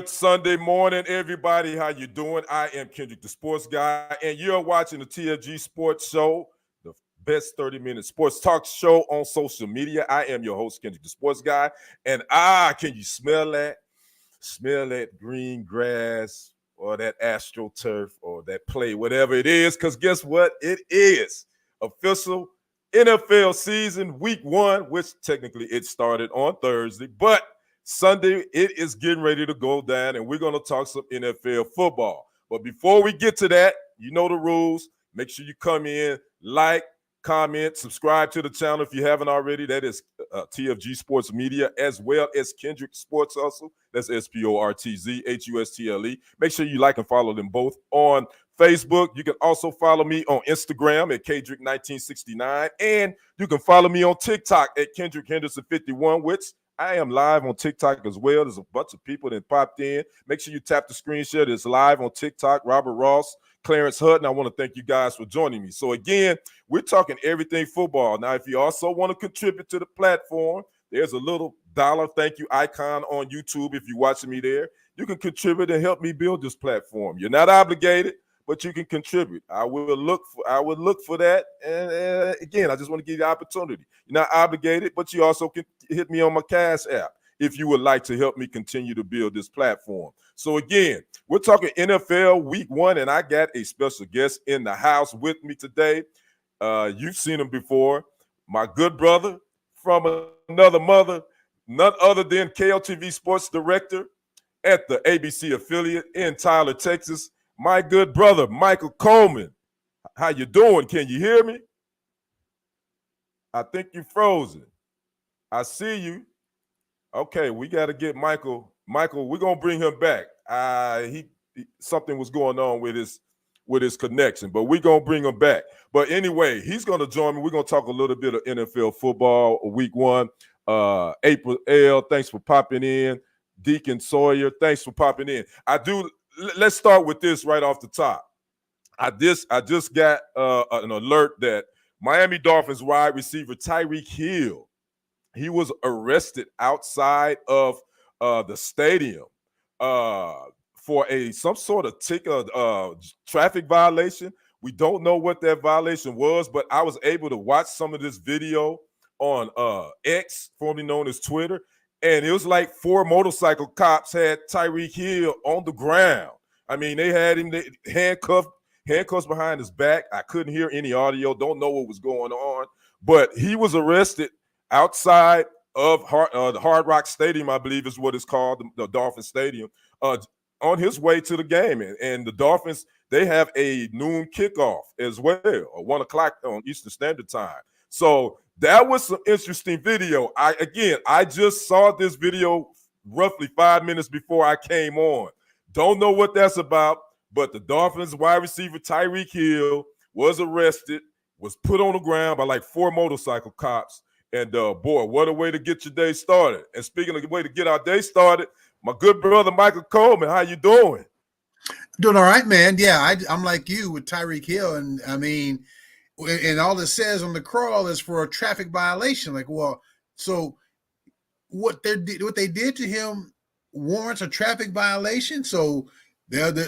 Sunday morning, everybody. How you doing? I am Kendrick, the sports guy, and you're watching the TFG Sports Show, the best 30-minute sports talk show on social media. I am your host, Kendrick, the sports guy, and can you smell that? Smell that green grass or that AstroTurf or that play, whatever it is, because guess what? It is official NFL season, week one, which technically it started on Thursday, but Sunday, it is getting ready to go down, and we're going to talk some NFL football. But before we get to that, you know the rules. Make sure you come in, like, comment, subscribe to the channel if you haven't already. That is TFG Sports Media, as well as Kendrick Sports Hustle. That's SPORTZHUSTLE. Make sure you like and follow them both on Facebook. You can also follow me on Instagram at Kendrick1969, and you can follow me on TikTok at Kendrick Henderson51, which I am live on TikTok as well. There's a bunch of people that popped in. Make sure you tap the screen share. It's live on TikTok. Robert Ross, Clarence Hutton. I want to thank you guys for joining me. So again, we're talking everything football. Now, if you also want to contribute to the platform, there's a little dollar thank you icon on YouTube. If you're watching me there, you can contribute and help me build this platform. You're not obligated, but you can contribute. I would look for that. And again, I just want to give you the opportunity. You're not obligated, but you also can hit me on my Cash app if you would like to help me continue to build this platform. So again, we're talking NFL week one, and I got a special guest in the house with me today. You've seen him before. My good brother from another mother, none other than KLTV Sports Director at the ABC affiliate in Tyler, Texas. My good brother, Michael Coleman. How you doing? Can you hear me? I think you're frozen. I see you. Okay, we got to get Michael. Michael, we're gonna bring him back. Something was going on with his connection, but we're gonna bring him back. But anyway, he's gonna join me. We're gonna talk a little bit of NFL football week one. April L, thanks for popping in. Deacon Sawyer, thanks for popping in. Let's start with this right off the top. I just got an alert that Miami Dolphins wide receiver Tyreek Hill, he was arrested outside of the stadium for some sort of traffic violation. We don't know what that violation was, but I was able to watch some of this video on X, formerly known as Twitter, and it was like 4 motorcycle cops had Tyreek Hill on the ground. I mean, they had him handcuffs behind his back. I couldn't hear any audio. Don't know what was going on, but he was arrested outside of the Hard Rock Stadium, I believe is what it's called, the Dolphin Stadium, on his way to the game. And the Dolphins, they have a noon kickoff as well, or 1 o'clock on Eastern Standard Time. So that was some interesting video. I just saw this video roughly 5 minutes before I came on. Don't know what that's about, but the Dolphins wide receiver Tyreek Hill was arrested, was put on the ground by like 4 motorcycle cops. And boy, what a way to get your day started. And speaking of the way to get our day started, my good brother Michael Coleman, how you doing? Doing all right, man. Yeah, I'm like you with Tyreek Hill, and I mean, and all it says on the crawl is for a traffic violation. Like, well, so what they did to him warrants a traffic violation. So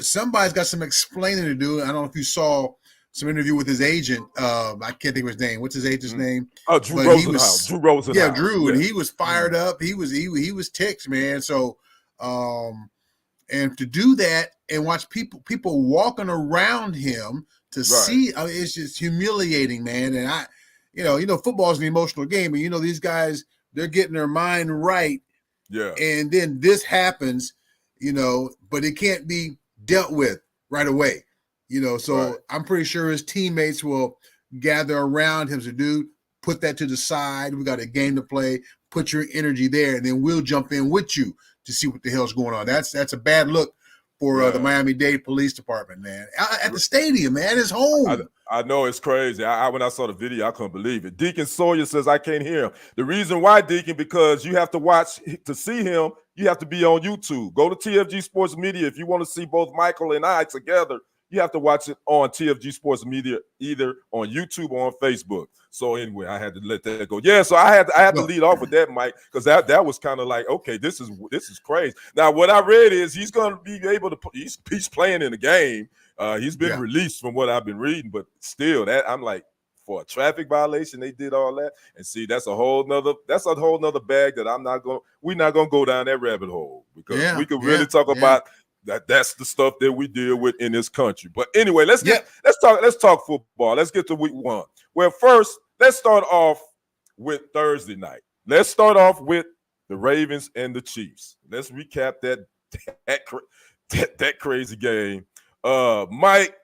somebody's got some explaining to do. I don't know if you saw some interview with his agent. I can't think of his name. What's his agent's name? Drew Rosenhaus. Drew Rosenhaus. Yeah, Drew, and he was fired up. He was ticked, man. So, and to do that and watch people walking around him to see, it's just humiliating, man. And football is an emotional game, and these guys, they're getting their mind right. Yeah. And then this happens, but it can't be dealt with right away. So I'm pretty sure his teammates will gather around him. So, dude, put that to the side. We got a game to play. Put your energy there, and then we'll jump in with you to see what the hell's going on. That's a bad look for the Miami-Dade Police Department, man. At the stadium, man, his home. I know, it's crazy. When I saw the video, I couldn't believe it. Deacon Sawyer says, I can't hear him. The reason why, Deacon, because you have to watch to see him. You have to be on YouTube. Go to TFG Sports Media if you want to see both Michael and I together. you have to watch it on TFG Sports Media, either on YouTube or on Facebook. So anyway, I had to let that go. Yeah, so I had to lead off with that, Mike, because that was kind of like, okay, this is crazy. Now, what I read is he's going to be able to. He's playing in the game. He's been released from what I've been reading, but still, that I'm like, for a traffic violation, they did all that. And see, that's a whole nother bag that we're not gonna go down that rabbit hole, because we could really talk about that. That's the stuff that we deal with in this country. But anyway, let's talk football. Let's get to week 1. Well, first, let's start off with Thursday night. Let's start off with the Ravens and the Chiefs. Let's recap that crazy game. Mike,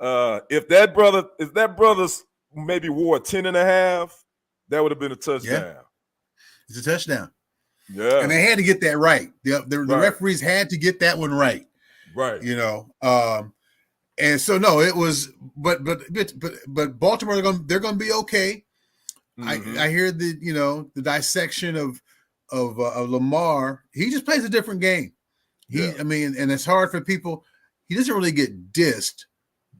if that brother's maybe wore a 10.5, that would have been a touchdown. Yeah. It's a touchdown. Yeah. And they had to get that right. The referees had to get that one right. Right. You know. And so no, it was but Baltimore, they're gonna be okay. Mm-hmm. I hear the dissection of Lamar. He just plays a different game. I mean, and it's hard for people. He doesn't really get dissed,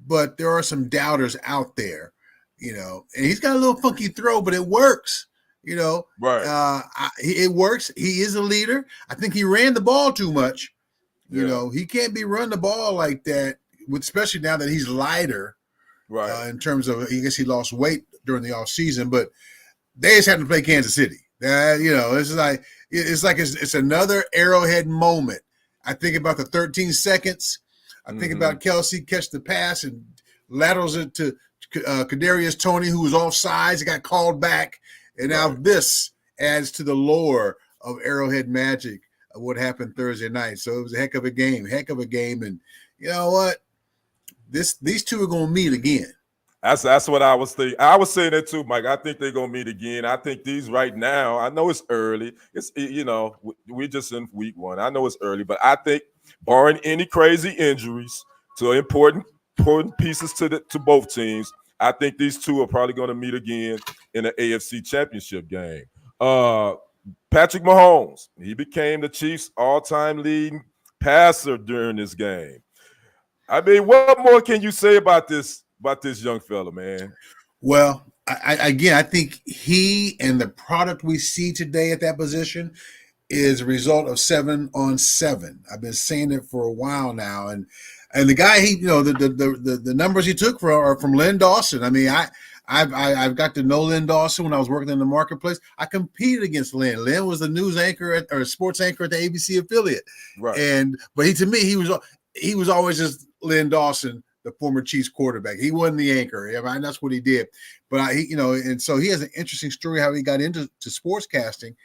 but there are some doubters out there, and he's got a little funky throw, but it works, Right. It works. He is a leader. I think he ran the ball too much. He can't be running the ball like that, especially now that he's lighter. Right. In terms of, I guess he lost weight during the off season, but they just have to play Kansas City. It's like it's another Arrowhead moment. I think about the 13 seconds. I think about Kelsey catch the pass and laterals it to Kadarius Toney, who was offsides. He got called back. And now this adds to the lore of Arrowhead Magic of what happened Thursday night. So it was a heck of a game. And you know what? These two are going to meet again. That's what I was thinking. I was saying that too, Mike. I think they're going to meet again. I think these right now, I know it's early. We're just in week 1. I know it's early, but I think barring any crazy injuries to important pieces to both teams, I think these two are probably going to meet again in the AFC Championship game. Patrick Mahomes, he became the Chiefs' all-time leading passer during this game. I mean, what more can you say about this young fella, man? Well, I think he and the product we see today at that position is a result of 7-on-7. I've been saying it for a while now, and the guy the numbers he took are from Len Dawson. I mean, I've got to know Len Dawson when I was working in the marketplace. I competed against Len. Len was the news anchor or sports anchor at the ABC affiliate, right? But he was always just Len Dawson, the former Chiefs quarterback. He wasn't the anchor. I mean, that's what he did. But and so he has an interesting story how he got into sportscasting.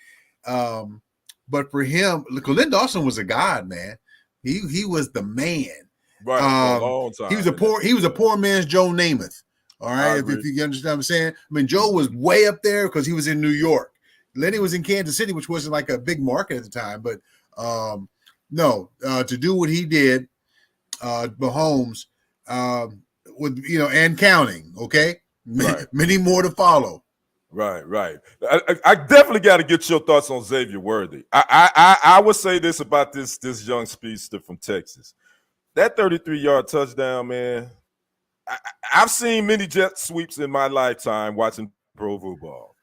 But for him, look, Len Dawson was a god, man. He was the man. Right, for a long time. He was a poor man's Joe Namath. All right, if you understand what I'm saying. I mean, Joe was way up there because he was in New York. Lenny was in Kansas City, which wasn't like a big market at the time. But to do what he did, Mahomes, with and counting, okay, right. Many more to follow. Right. I definitely got to get your thoughts on Xavier Worthy. I would say this about this young speedster from Texas. That 33-yard touchdown, man. I've seen many jet sweeps in my lifetime watching pro football.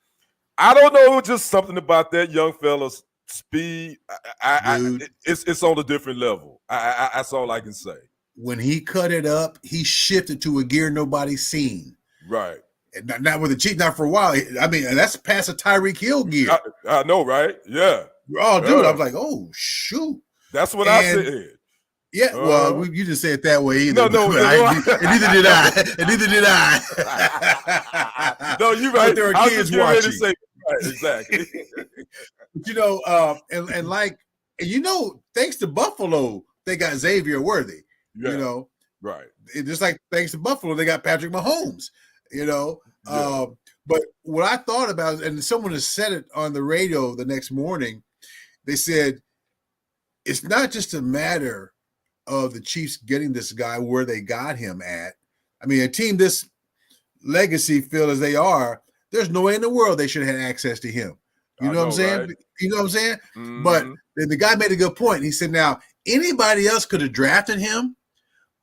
I don't know, just something about that young fella's speed. It's on a different level. That's all I can say. When he cut it up, he shifted to a gear nobody's seen. Right. And not with the Chiefs, not for a while. I mean, and that's past a Tyreek Hill gear. I know, right? Yeah. Oh, dude, I was like, oh, shoot. That's what I said. Yeah, well, you didn't say it that way either. No. And neither did I. No, you're right. But there are kids watching. Right, exactly. Thanks to Buffalo, they got Xavier Worthy. Yeah. Right. Just like thanks to Buffalo, they got Patrick Mahomes. But what I thought about, and someone has said it on the radio the next morning, they said it's not just a matter of the Chiefs getting this guy where they got him at. I mean, a team this legacy filled as they are, there's no way in the world they should have had access to him. You know what I'm saying? Right? You know what I'm saying? Mm-hmm. But the guy made a good point. He said, now, anybody else could have drafted him,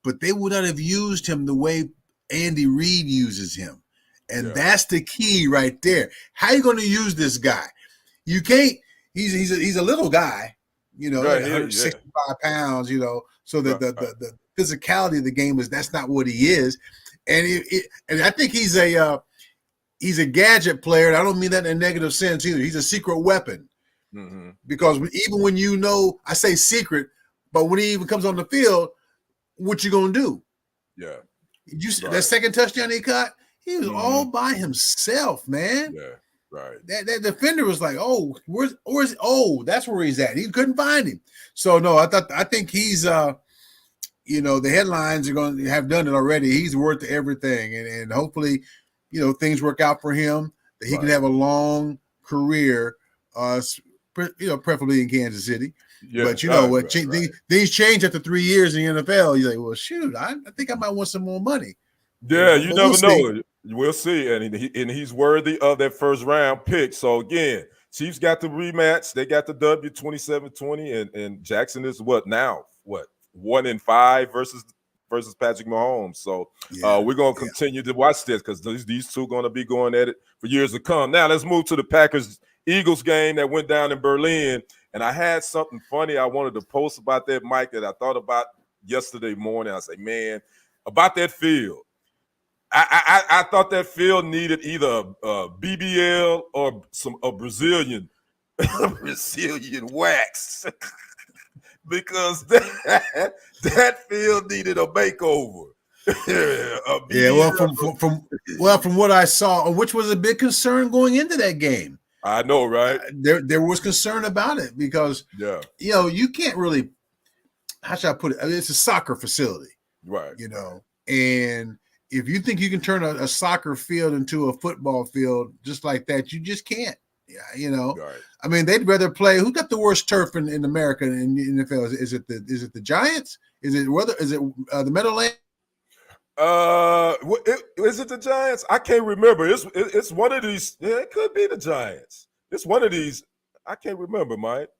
but they would not have used him the way Andy Reid uses him. And that's the key right there. How are you going to use this guy? You can't. He's a little guy, you know, 165 pounds, you know. So the physicality of the game that's not what he is. And and I think he's a gadget player. And I don't mean that in a negative sense either. He's a secret weapon. Mm-hmm. Because even when I say secret, but when he even comes on the field, what you gonna do? Yeah. That second touchdown he caught, he was all by himself, man. Yeah, right. That defender was like, "Oh, where's that's where he's at." He couldn't find him. So no, I think he's you know, the headlines are going to have done it already. He's worth everything, and hopefully, you know, things work out for him that he can have a long career. You know, preferably in Kansas City. Yeah, but you know what? Things change after 3 years in the NFL. You're like, well, shoot, I think I might want some more money. Yeah, you never know. We'll see, and he's worthy of that first round pick. So again, Chiefs got the rematch. They got the W 27-20, and Jackson is what 1-5 versus Patrick Mahomes. So we're gonna continue to watch this because these two are gonna be going at it for years to come. Now let's move to the Packers-Eagles game that went down in Berlin. And I had something funny I wanted to post about that, Mike, that I thought about yesterday morning. I say, man, about that field. I thought that field needed either a BBL or a Brazilian wax because that field needed a makeover. From what I saw, which was a big concern going into that game. I know, right? There was concern about it because, you know, you can't really, how should I put it? I mean, it's a soccer facility, right? You know, and if you think you can turn a soccer field into a football field just like that, you just can't. Yeah, you know. Right. I mean, they'd rather play. Who got the worst turf in America in the NFL? Is it the Giants? Is it the Meadowlands? Is it the Giants? I can't remember. It's one of these. Yeah, it could be the Giants. It's one of these. I can't remember, Mike.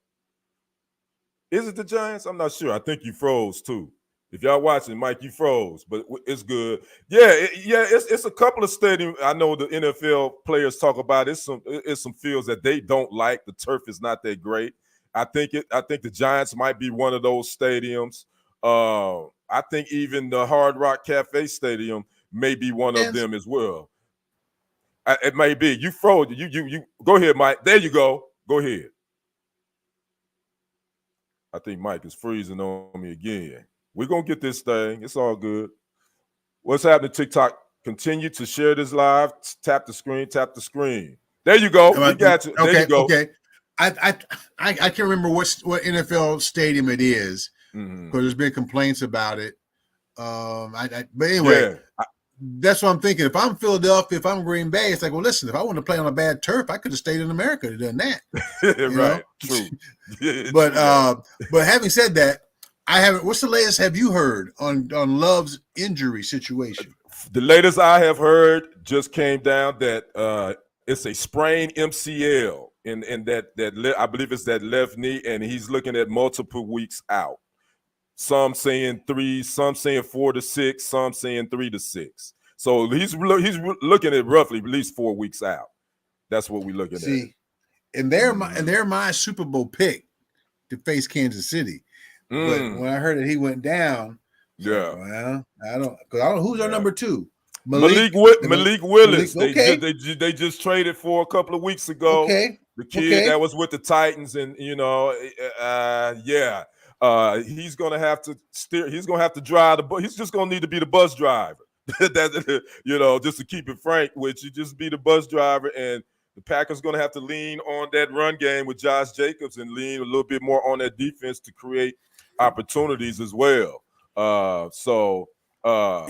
Is it the Giants? I'm not sure. I think you froze too. If y'all watching, Mike, you froze, but it's good. Yeah, it's a couple of stadiums. I know the NFL players talk about it. It's some fields that they don't like. The turf is not that great. I think the Giants might be one of those stadiums. I think even the Hard Rock Cafe Stadium may be one of them as well. It may be. You froze. You go ahead, Mike. There you go. Go ahead. I think Mike is freezing on me again. We're going to get this thing. It's all good. What's happening, TikTok? Continue to share this live. Tap the screen. There you go. We got you. There you go. Okay. I can't remember what NFL stadium it is because there's been complaints about it. But anyway, that's what I'm thinking. If I'm Philadelphia, if I'm Green Bay, it's like, well, listen, if I want to play on a bad turf, I could have stayed in America and done that. Right. True. But having said that, I haven't. What's the latest have you heard on Love's injury situation? The latest I have heard just came down that it's a sprained MCL, and that I believe it's that left knee, and he's looking at multiple weeks out. Some saying 3, some saying 4 to 6, some saying 3 to 6. So he's looking at roughly at least 4 weeks out. That's what we're looking at. And they're my Super Bowl pick to face Kansas City. But when I heard that he went down, well, I don't who's our number 2? Malik Willis. Okay. They just traded for a couple of weeks ago. Okay. The kid that was with the Titans, and he's gonna have to steer. He's gonna have to drive the bus. He's just gonna need to be the bus driver. Just to keep it frank, which you just be the bus driver, and the Packers gonna have to lean on that run game with Josh Jacobs and lean a little bit more on that defense to create opportunities as well. And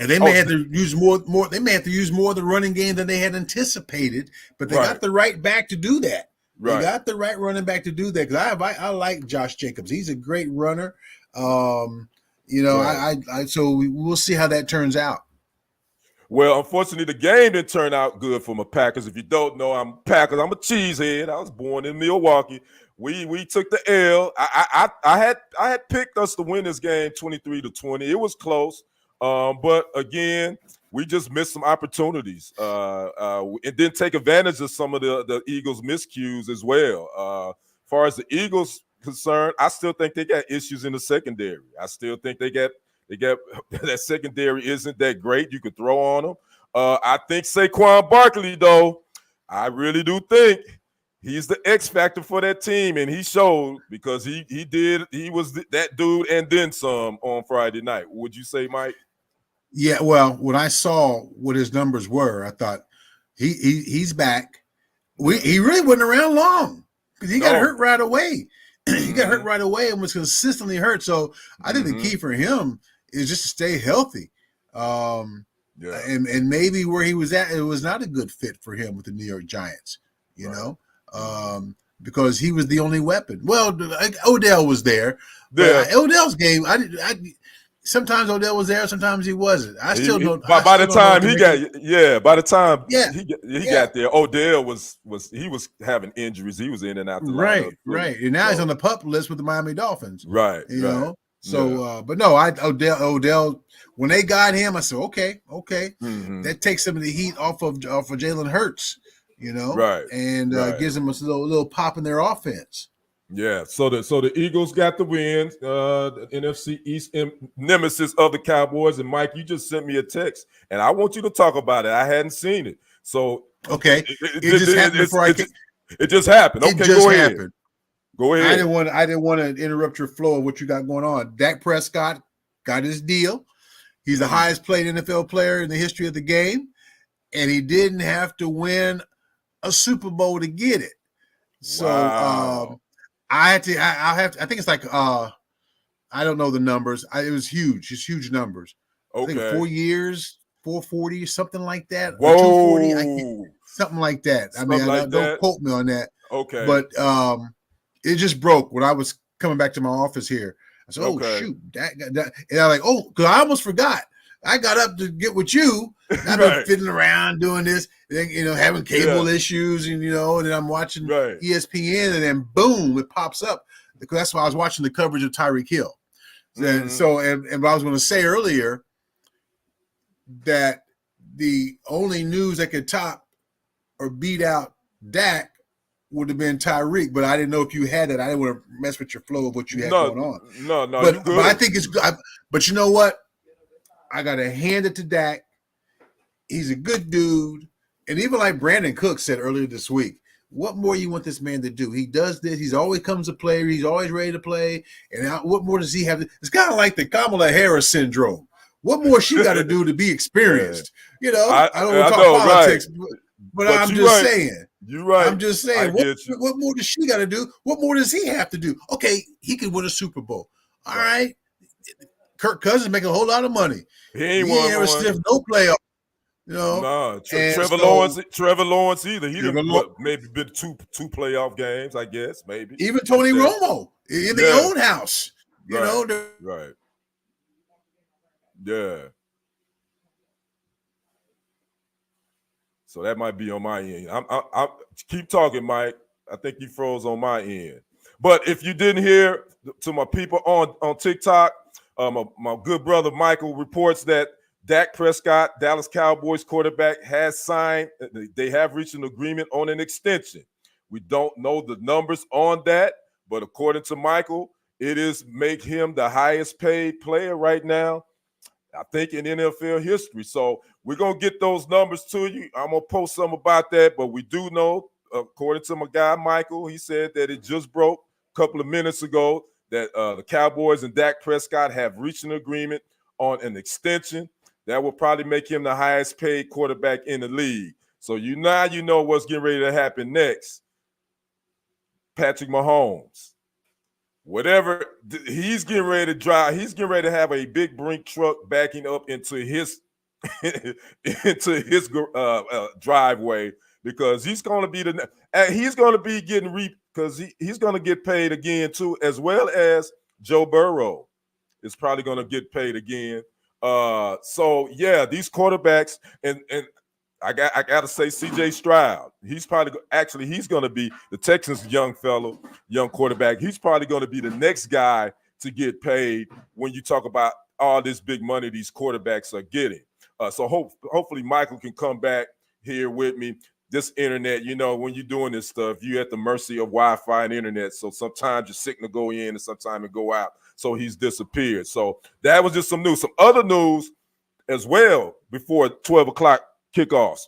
they may have to use more. They may have to use more of the running game than they had anticipated, but they got the right back to do that. Right. They got the right running back to do that because I like Josh Jacobs. He's a great runner. So we'll see how that turns out. Well, unfortunately, the game didn't turn out good for my Packers. If you don't know, I'm Packers. I'm a cheesehead. I was born in Milwaukee. We took the L. I had picked us to win this game 23-20. It was close. But again, we just missed some opportunities. It didn't take advantage of some of the Eagles' miscues as well. As far as the Eagles concerned, I still think they got issues in the secondary. I still think they got that secondary isn't that great. You could throw on them. I think Saquon Barkley, though, I really do think he's the X factor for that team, and he showed because he was that dude and then some on Friday night. Would you say, Mike? Yeah, well, when I saw what his numbers were, I thought he's back. He really wasn't around long because he got hurt right away. He got hurt right away and was consistently hurt. So I think the key for him is just to stay healthy. And maybe where he was at, it was not a good fit for him with the New York Giants, you know, because he was the only weapon. Well, Odell was there. But Odell's game, sometimes Odell was there, sometimes he wasn't. I still don't. By the time he got there, Odell was having injuries. He was in and out the lineup. Right. And now he's on the PUP list with the Miami Dolphins. Right. You know. So, but no, Odell. When they got him, I said, okay, that takes some of the heat off of Jalen Hurts, you know, and gives them a little pop in their offense. Yeah, so the Eagles got the win, the NFC East nemesis of the Cowboys. And Mike, you just sent me a text, and I want you to talk about it. I hadn't seen it, so okay, it just happened before I came. It just happened. Okay, go ahead. Go ahead. I didn't want to interrupt your flow of what you got going on. Dak Prescott got his deal. He's the highest paid NFL player in the history of the game, and he didn't have to win a Super Bowl to get it. So I think it's like I don't know the numbers. It was huge. It's huge numbers. Okay. I think 4 years, 440, something like that. Whoa. 240, something like that. Don't quote me on that. Okay. But it just broke when I was coming back to my office here. I said, shoot, that. And I'm like, because I almost forgot. I got up to get with you. I've been fiddling around doing this, having cable issues, and and then I'm watching ESPN, and then boom, it pops up. Because that's why I was watching the coverage of Tyreek Hill. And so, and what I was going to say earlier, that the only news that could top or beat out Dak would have been Tyreek, but I didn't know if you had that. I didn't want to mess with your flow of what you had going on. No, but I think it's good. But you know what? I got to hand it to Dak. He's a good dude. And even like Brandon Cook said earlier this week, what more you want this man to do? He does this. He's always comes to play. He's always ready to play. And what more does he have? It's kind of like the Kamala Harris syndrome. What more she got to do to be experienced? I don't want to talk politics, but I'm just saying. You're right. I'm just saying. What more does she got to do? What more does he have to do? Okay, he could win a Super Bowl. All right. Kirk Cousins making a whole lot of money. He ain't ever stiff no playoff. Trevor Lawrence either. He didn't maybe been two playoff games, I guess, maybe. Even Tony Romo in their own house. Right. Yeah. So that might be on my end. I keep talking, Mike. I think you froze on my end. But if you didn't hear, to my people on TikTok, my good brother Michael reports that Dak Prescott, Dallas Cowboys quarterback, has signed. They have reached an agreement on an extension. We don't know the numbers on that, but according to Michael, it is make him the highest paid player right now, I think, in NFL history. So we're going to get those numbers to you. I'm going to post something about that, but we do know, according to my guy Michael, he said that it just broke a couple of minutes ago that the Cowboys and Dak Prescott have reached an agreement on an extension. That will probably make him the highest paid quarterback in the league. So you know what's getting ready to happen next. Patrick Mahomes. Whatever he's getting ready to drive, he's getting ready to have a big brink truck backing up into his driveway, because he's going to be he's going to get paid again too, as well as Joe Burrow is probably going to get paid again. So yeah, these quarterbacks, and I got to say CJ Stroud, he's going to be the Texans' young quarterback. He's probably going to be the next guy to get paid when you talk about all this big money these quarterbacks are getting. So hopefully Michael can come back here with me. This internet, when you're doing this stuff, you're at the mercy of Wi-Fi and internet. So sometimes your signal go in and sometimes it go out. So he's disappeared. So that was just some news. Some other news as well before 12 o'clock kickoffs.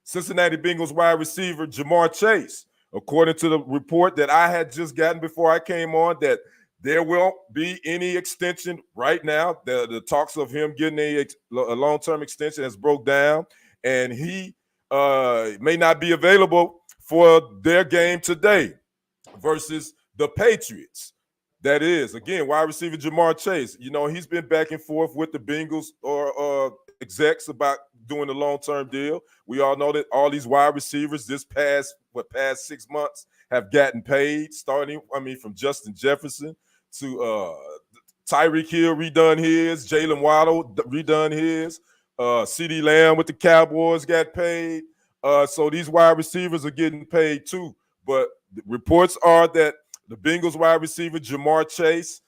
Cincinnati Bengals wide receiver Ja'Marr Chase, according to the report that I had just gotten before I came on, that there won't be any extension right now. The talks of him getting a long-term extension has broke down, and he may not be available for their game today versus the Patriots. That is, again, wide receiver Ja'Marr Chase. He's been back and forth with the Bengals or execs about doing a long-term deal. We all know that all these wide receivers this past 6 months have gotten paid, starting, from Justin Jefferson to Tyreek Hill redone his, Jalen Waddle redone his, CeeDee Lamb with the Cowboys got paid. So these wide receivers are getting paid too. But the reports are that the Bengals wide receiver Ja'Marr Chase,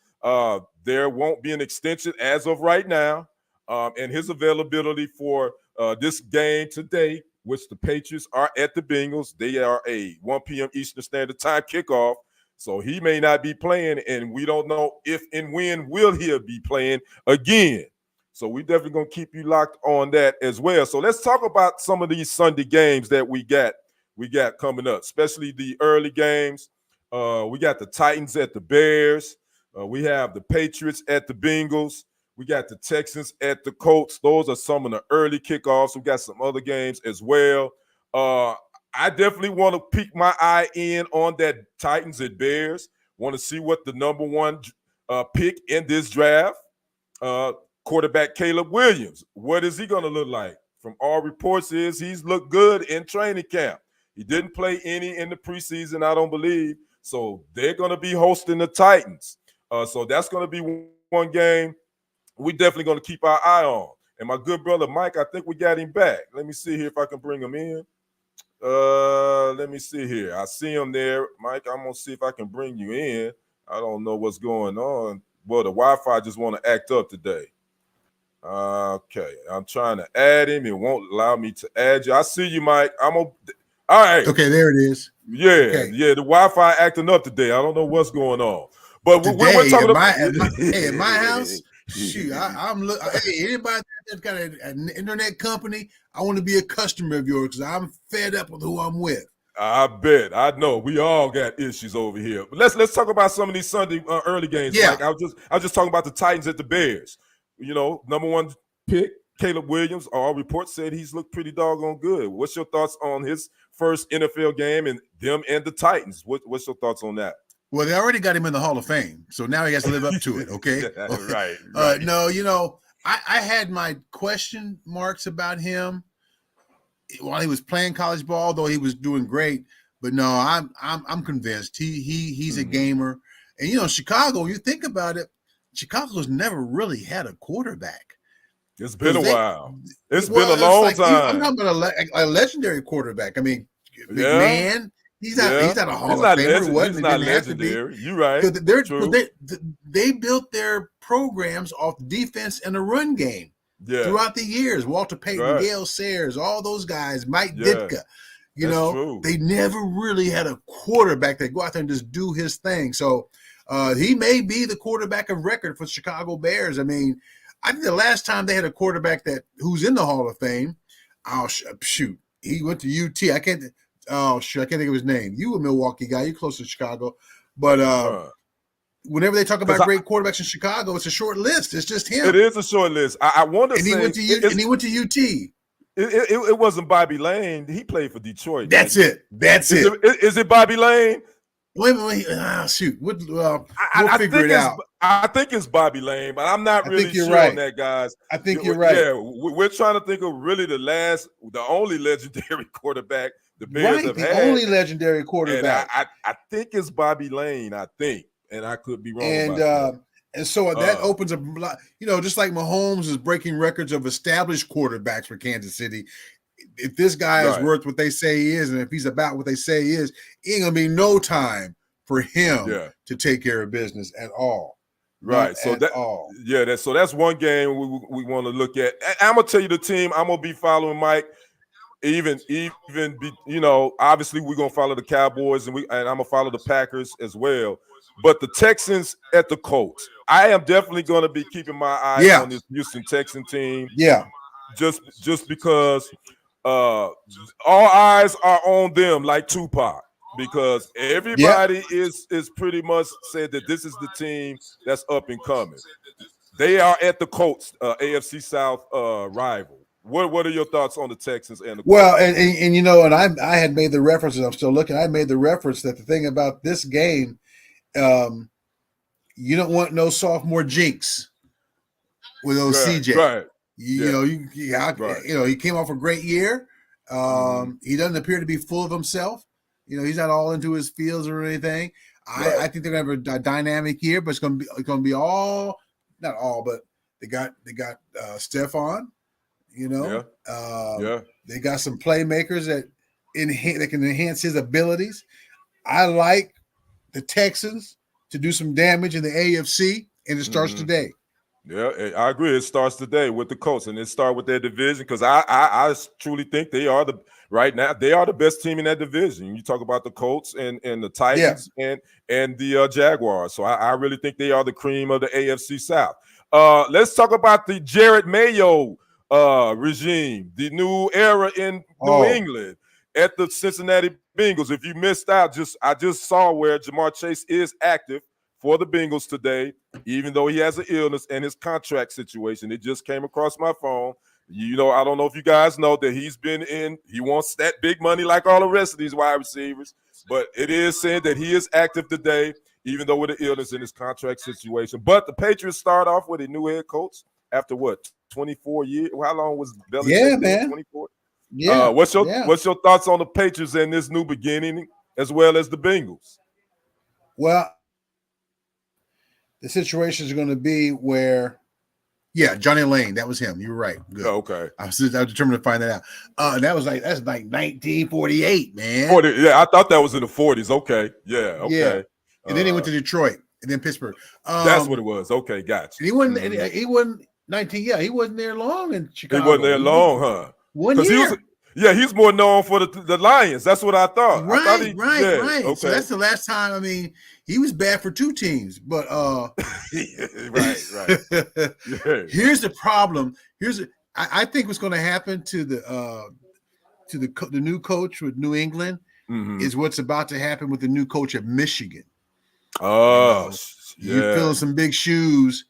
there won't be an extension as of right now. And his availability for this game today, which the Patriots are at the Bengals, they are a 1 p.m. Eastern Standard Time kickoff. So he may not be playing, and we don't know if and when will he be playing again. So we definitely going to keep you locked on that as well. So let's talk about some of these Sunday games that we got coming up, especially the early games. We got the Titans at the Bears. We have the Patriots at the Bengals. We got the Texans at the Colts. Those are some of the early kickoffs. We got some other games as well. I definitely want to peek my eye in on that Titans and Bears. Want to see what the number one pick in this draft, quarterback Caleb Williams. What is he going to look like? From all reports is he's looked good in training camp. He didn't play any in the preseason, I don't believe. So they're going to be hosting the Titans. So that's going to be one game we definitely going to keep our eye on. And my good brother Mike, I think we got him back. Let me see here if I can bring him in. Let me see here. I see him there. Mike, I'm going to see if I can bring you in. I don't know what's going on. Well, the Wi-Fi just want to act up today. Okay, I'm trying to add him. It won't allow me to add you. I see you, Mike. All right. Okay, there it is. Yeah, okay. Yeah. The Wi-Fi acting up today. I don't know what's going on. But today, we're talking about at my house. Shoot, I'm looking. Hey, anybody that's got an internet company, I want to be a customer of yours because I'm fed up with who I'm with. I bet. I know. We all got issues over here. But let's talk about some of these Sunday early games. Yeah. Mike. I was just talking about the Titans at the Bears. Number one pick, Caleb Williams. All reports said he's looked pretty doggone good. What's your thoughts on his first NFL game and them and the Titans? What's your thoughts on that? Well, they already got him in the Hall of Fame, so now he has to live up to it, okay? Right. No, I had my question marks about him while he was playing college ball, though he was doing great. But no, I'm convinced he's a gamer. And Chicago, you think about it, Chicago's never really had a quarterback. It's been a while. It's been a long time. I'm talking about a legendary quarterback. I mean, McMahon. He's not a Hall of Famer. He's not legendary. You're right. They built their programs off defense and the run game throughout the years. Walter Payton, Gale Sayers, all those guys, Mike Ditka. They never really had a quarterback that go out there and just do his thing. So he may be the quarterback of record for Chicago Bears. I mean, I think the last time they had a quarterback who's in the Hall of Fame, he went to UT. I can't think of his name. You a Milwaukee guy. You're close to Chicago. But whenever they talk about great quarterbacks in Chicago, it's a short list. it's just him. It is a short list. I want to say. He went to UT. It wasn't Bobby Lane. He played for Detroit. That's it. Is it Bobby Lane? Wait. Shoot. We'll figure it out. I think it's Bobby Lane, but I'm not really sure on that, guys. I think you're right. Yeah, we're trying to think of really the only legendary quarterback the Bears have had. The only legendary quarterback. And I think it's Bobby Lane, and I could be wrong about that. And so that opens up a lot, just like Mahomes is breaking records of established quarterbacks for Kansas City. If this guy is worth what they say he is, and if he's about what they say he is, it ain't gonna be no time for him to take care of business at all. Not Right. So at all. that's one game we want to look at. I'm gonna tell you the team I'm gonna be following, Mike. Even obviously we're gonna follow the Cowboys and I'm gonna follow the Packers as well. But the Texans at the Colts, I am definitely gonna be keeping my eye Yeah. on this Houston Texan team. Yeah. Just because all eyes are on them, like Tupac, because everybody is pretty much said that this is the team that's up and coming. They are at the Colts, AFC South rival. What are your thoughts on the Texans and the Colts? Well, and you know, and I had made the references. I'm still looking. I made the reference that the thing about this game, you don't want no sophomore jinx with CJ. Right. You know, he came off a great year. He doesn't appear to be full of himself. You know, he's not all into his fields or anything. I think they're gonna have a dynamic year, but it's gonna be all, not all, but they got Stephon. You know, they got some playmakers that can enhance his abilities. I like the Texans to do some damage in the AFC, and it starts today. Yeah, I agree. It starts today with the Colts, and it starts with their division, because I truly think they are the best team in that division. You talk about the Colts and the Titans and the Jaguars. So I really think they are the cream of the AFC South. Let's talk about the Jared Mayo regime, the new era in New England at the Cincinnati Bengals. If you missed out, I just saw where Jamar Chase is active for the Bengals today, even though he has an illness and his contract situation. It just came across my phone. You know, I don't know if you guys know that he wants that big money like all the rest of these wide receivers, but it is saying that he is active today, even though with an illness in his contract situation. But the Patriots start off with a new head coach after what, 24 years? How long was Belichick? Yeah, man. 24. Yeah. What's your thoughts on the Patriots and this new beginning, as well as the Bengals? Well, the situation is going to be where, Johnny Lane, that was him. You were right. Good. Oh, okay. I was determined to find that out. That's like 1948, man. 40, yeah, I thought that was in the 40s. Okay. Yeah. Okay. Yeah. And then he went to Detroit and then Pittsburgh. That's what it was. Okay, gotcha. And he wasn't 19. Yeah, he wasn't there long in Chicago. He wasn't there long, huh? 1 year. He's more known for the Lions. That's what I thought. Right. Okay. So that's the last time. I mean, he was bad for two teams, but right. Here's the problem. I think what's going to happen to the new coach with New England is what's about to happen with the new coach at Michigan. You're filling some big shoes,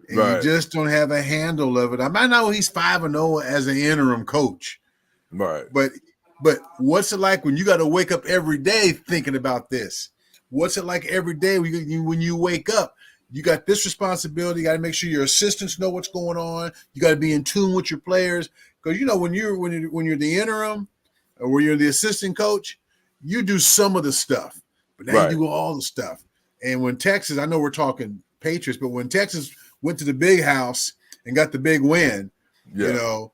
and you just don't have a handle of it. I might know he's 5-0 as an interim coach. Right. But what's it like when you got to wake up every day thinking about this? What's it like every day when you wake up? You got this responsibility. You got to make sure your assistants know what's going on. You got to be in tune with your players, because you know when you're the interim or when you're the assistant coach, you do some of the stuff, but now you do all the stuff. And when Texas, I know we're talking Patriots, but when Texas went to the big house and got the big win, you know.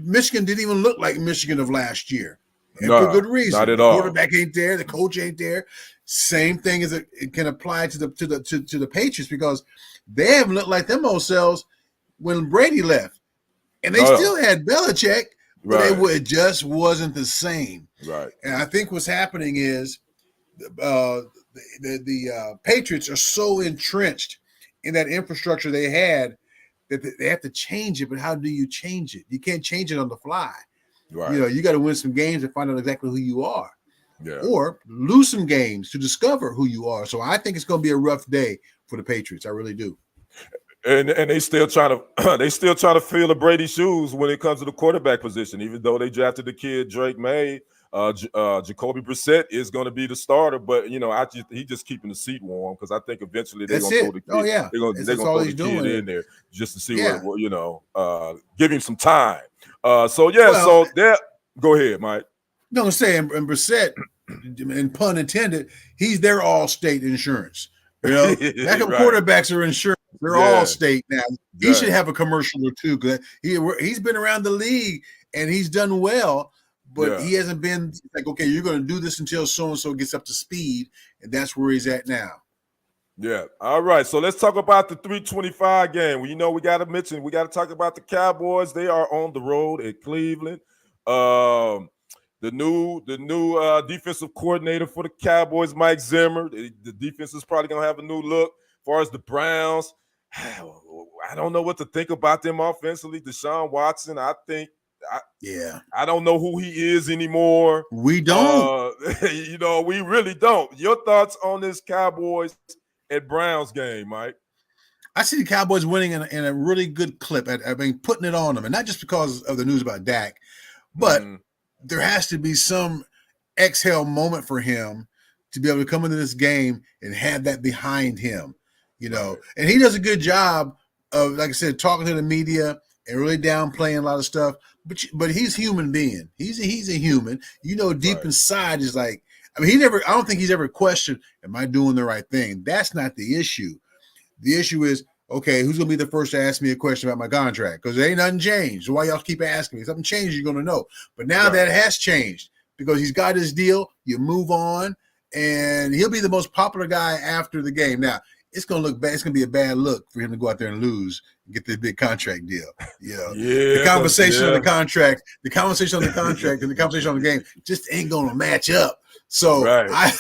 Michigan didn't even look like Michigan of last year, and for good reason. Not at all. The quarterback ain't there. The coach ain't there. Same thing as it can apply to the Patriots, because they haven't looked like them themselves when Brady left, and they still had Belichick, but it just wasn't the same. Right. And I think what's happening is the Patriots are so entrenched in that infrastructure they had, that they have to change it. But how do you change it? You can't change it on the fly. Right. You know, you got to win some games and find out exactly who you are. Yeah. Or lose some games to discover who you are. So I think it's going to be a rough day for the Patriots. I really do. And they still trying to fill the Brady shoes when it comes to the quarterback position, even though they drafted the kid Drake May. Jacoby Brissett is going to be the starter, but you know, he just keeping the seat warm, because I think eventually they're going to throw the kid. They're going to throw the kid in there just to see what you know, give him some time. So there. Go ahead, Mike. No, I'm saying, and Brissett, and pun intended, he's their all-state insurance. You know, backup quarterbacks are insurance. They're all state now. He should have a commercial or two, because he's been around the league and he's done well. But he hasn't been like, okay, you're going to do this until so-and-so gets up to speed, and that's where he's at now. Yeah. All right. So let's talk about the 325 game. Well, we got to talk about the Cowboys. They are on the road at Cleveland. The new defensive coordinator for the Cowboys, Mike Zimmer. The defense is probably gonna have a new look. As far as the Browns, I don't know what to think about them offensively. Deshaun Watson, I don't know who he is anymore. We don't. We really don't. Your thoughts on this Cowboys at Browns game, Mike? I see the Cowboys winning in a really good clip. Putting it on them, and not just because of the news about Dak, but there has to be some exhale moment for him to be able to come into this game and have that behind him, Right. And he does a good job of, like I said, talking to the media and really downplaying a lot of stuff. But he's a human being. He's a human. Deep Right. inside is like, I don't think he's ever questioned, am I doing the right thing? That's not the issue. The issue is, okay, who's going to be the first to ask me a question about my contract? Because there ain't nothing changed. So why y'all keep asking me? If something changes, you're going to know. But now that has changed because he's got his deal. You move on, and he'll be the most popular guy after the game. Now, it's going to look bad. It's going to be a bad look for him to go out there and lose and get this big contract deal. The conversation on the contract, and the conversation on the game just ain't going to match up. So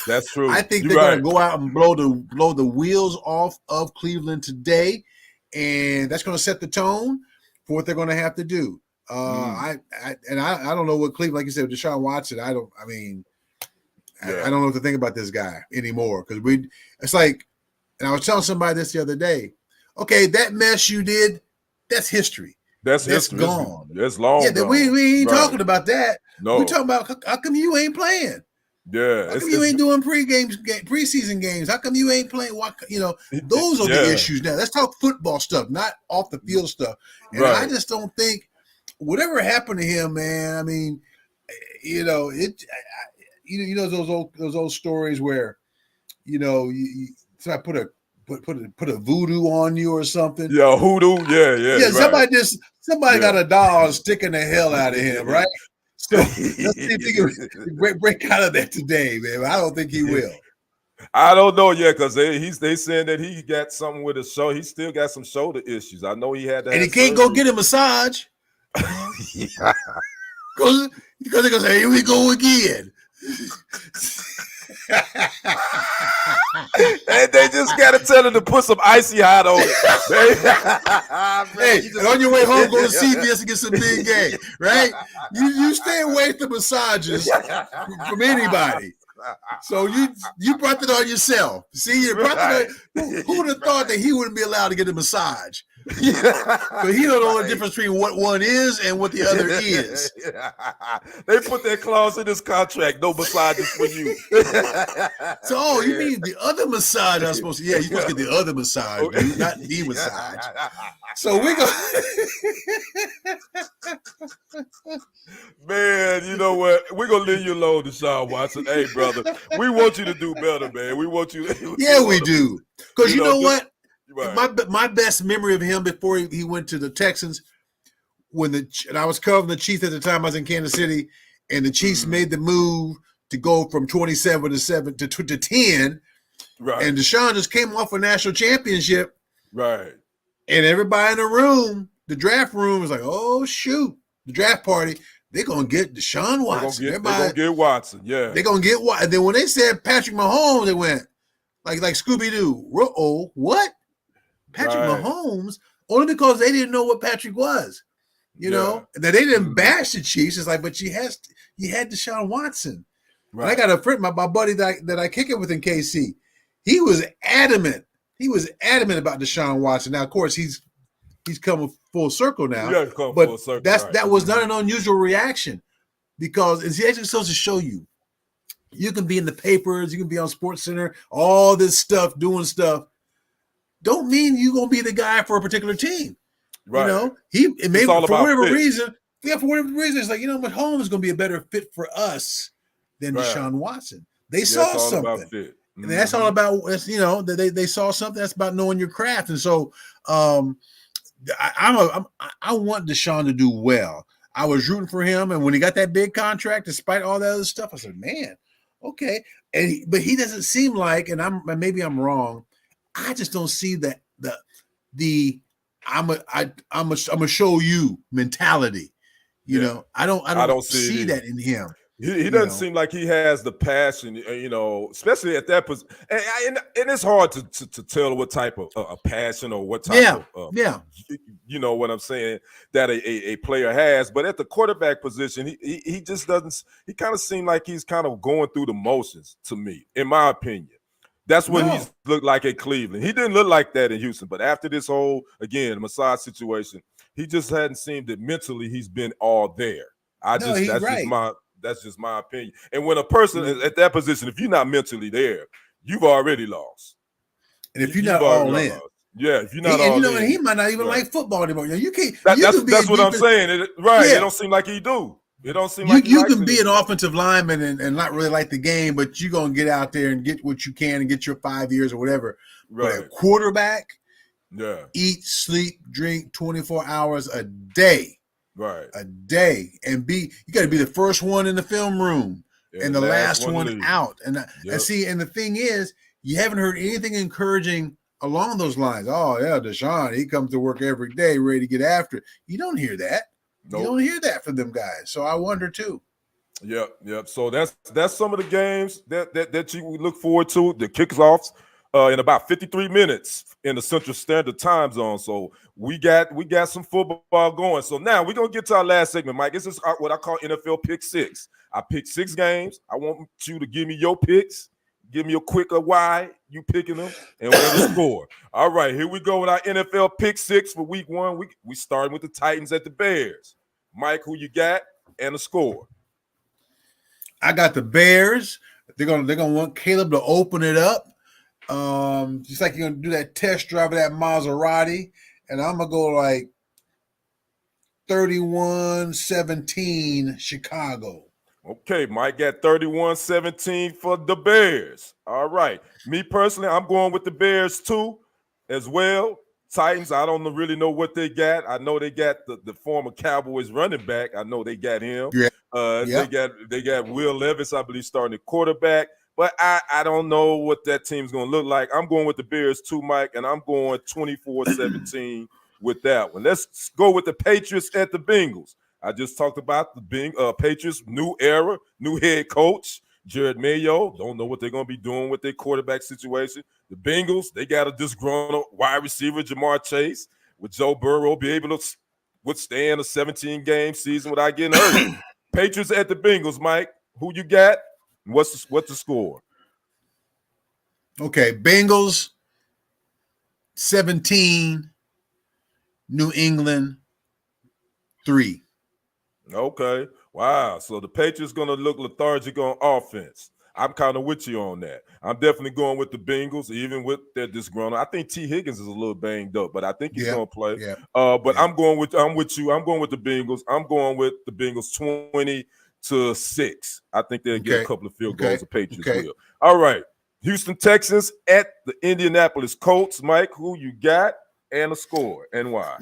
that's true. I think they're going to go out and blow the wheels off of Cleveland today, and that's going to set the tone for what they're going to have to do. I don't know what Cleveland, like you said, with Deshaun Watson. I don't know what to think about this guy anymore because it's like, and I was telling somebody this the other day. Okay, that mess you did, that's history. That's history. Gone. That's long. Yeah, gone. we ain't talking about that. No, we're talking about how come you ain't playing. Yeah, how come you ain't doing preseason games? How come you ain't playing? Those are the issues now. Let's talk football stuff, not off the field stuff. And I just don't think whatever happened to him, man. I mean, those old stories where, somebody put a voodoo on you or something. Yeah, hoodoo. Yeah. Somebody got a doll sticking the hell out of him, right? So let's see if he can break out of that today, man. I don't think he will. I don't know yet because they saying that he got something with his shoulder. He still got some shoulder issues. I know he had that. And he can't go get a massage. Because they're gonna say, here we go again. And they just gotta tell him to put some icy hot on it. And on your way home, go to CVS and get some big game, right? You stay away from massages from anybody. So you brought it on yourself. See, you brought it on. Who would have thought that he wouldn't be allowed to get a massage? But he don't know the difference between what one is and what the other is. They put that clause in this contract, no massages for you. So, you mean the other massage I'm supposed to? Yeah, you're supposed to get the other massage, dude, not the massage. So we go. Man, you know what? We're gonna leave you alone, Deshaun Watson. Hey, brother, we want you to do better, man. We want you. We do. Because you know what? Right. My best memory of him before he went to the Texans, and I was covering the Chiefs at the time. I was in Kansas City, and the Chiefs made the move to go from 27 to 10. Right. And Deshaun just came off a national championship. Right. And everybody in the room, the draft room, was like, "Oh shoot, the draft party." They're gonna get Deshaun Watson. They're gonna get Watson. Yeah. They're gonna get Watson. And then when they said Patrick Mahomes, they went like Scooby Doo. Oh, what? Patrick Mahomes, only because they didn't know what Patrick was, know. Now they didn't bash the Chiefs. It's like, but you had Deshaun Watson. Right. I got a friend, my buddy that I kick it with in KC. He was adamant. He was adamant about Deshaun Watson. Now, of course, he's come full circle now. But full circle, that was not an unusual reaction because it's actually supposed to show you. You can be in the papers, you can be on SportsCenter, all this stuff, doing stuff. Don't mean you're gonna be the guy for a particular team. Right. For whatever reason, it's like, Mahomes is gonna be a better fit for us than Deshaun Watson. They saw something. And that's all about, they saw something. That's about knowing your craft. And so I want Deshaun to do well. I was rooting for him. And when he got that big contract, despite all that other stuff, I said, man, okay. But he doesn't seem like, and maybe I'm wrong, I just don't see the I'm a show you mentality. You know, I don't see that in him. He doesn't seem like he has the passion, especially at that position. And it's hard to tell what type of a passion or what type of, you know what I'm saying, that a player has. But at the quarterback position, he just doesn't. He kind of seemed like he's kind of going through the motions to me, in my opinion. That's what he's looked like at Cleveland. He didn't look like that in Houston. But after this whole, again, massage situation, he just hadn't seemed that mentally he's been all there. That's just my opinion. And when a person is at that position, if you're not mentally there, you've already lost. And if you're not all in, if you're not all in, and he might not even like football anymore. You can't. That's what I'm saying. It don't seem like he do. It don't seem like you can be an offensive lineman and not really like the game, but you're gonna get out there and get what you can and get your 5 years or whatever. Right. But a quarterback, eat, sleep, drink 24 hours a day. Right. A day, and you got to be the first one in the film room and the last one out. And see, and the thing is, you haven't heard anything encouraging along those lines. Oh yeah, Deshaun, he comes to work every day, ready to get after it. You don't hear that. Nope. You don't hear that from them guys. So I wonder too. Yep. So that's some of the games that you look forward to. The kickoffs in about 53 minutes in the Central Standard Time Zone. So we got some football going. So now we're gonna get to our last segment, Mike. This is what I call NFL Pick Six. I picked 6 games. I want you to give me your picks. Give me a quick why you picking them and what the score. All right, here we go with our NFL Pick Six for Week 1. We starting with the Titans at the Bears. Mike, who you got and the score? I got the Bears. They're gonna want Caleb to open it up. Just like you're gonna do that test drive of that Maserati, and I'm gonna go like 31-17 Chicago. Okay, Mike got 31-17 for the Bears. All right. Me personally, I'm going with the Bears too, as well. Titans, I don't really know what they got. I know they got the former Cowboys running back. I know they got him. They got Will Levis, I believe, starting at quarterback. But I don't know what that team's going to look like. I'm going with the Bears too, Mike, and I'm going 24-17 with that one. Let's go with the Patriots at the Bengals. I just talked about the Patriots, new era, new head coach, Jared Mayo. Don't know what they're going to be doing with their quarterback situation. The Bengals, they got a disgruntled wide receiver, Jamar Chase. With Joe Burrow be able to withstand a 17-game season without getting hurt. Patriots at the Bengals, Mike. Who you got? What's the score? Okay, Bengals 17, New England 3. Okay. Wow. So the Patriots going to look lethargic on offense. I'm kind of with you on that. I'm definitely going with the Bengals, even with their disgruntled. I think T. Higgins is a little banged up, but I think he's going to play. I'm with you. I'm going with the Bengals. I'm going with the Bengals 20-6. I think they'll get a couple of field goals. The Patriots will. All right. Houston Texans at the Indianapolis Colts. Mike, who you got and a score and why?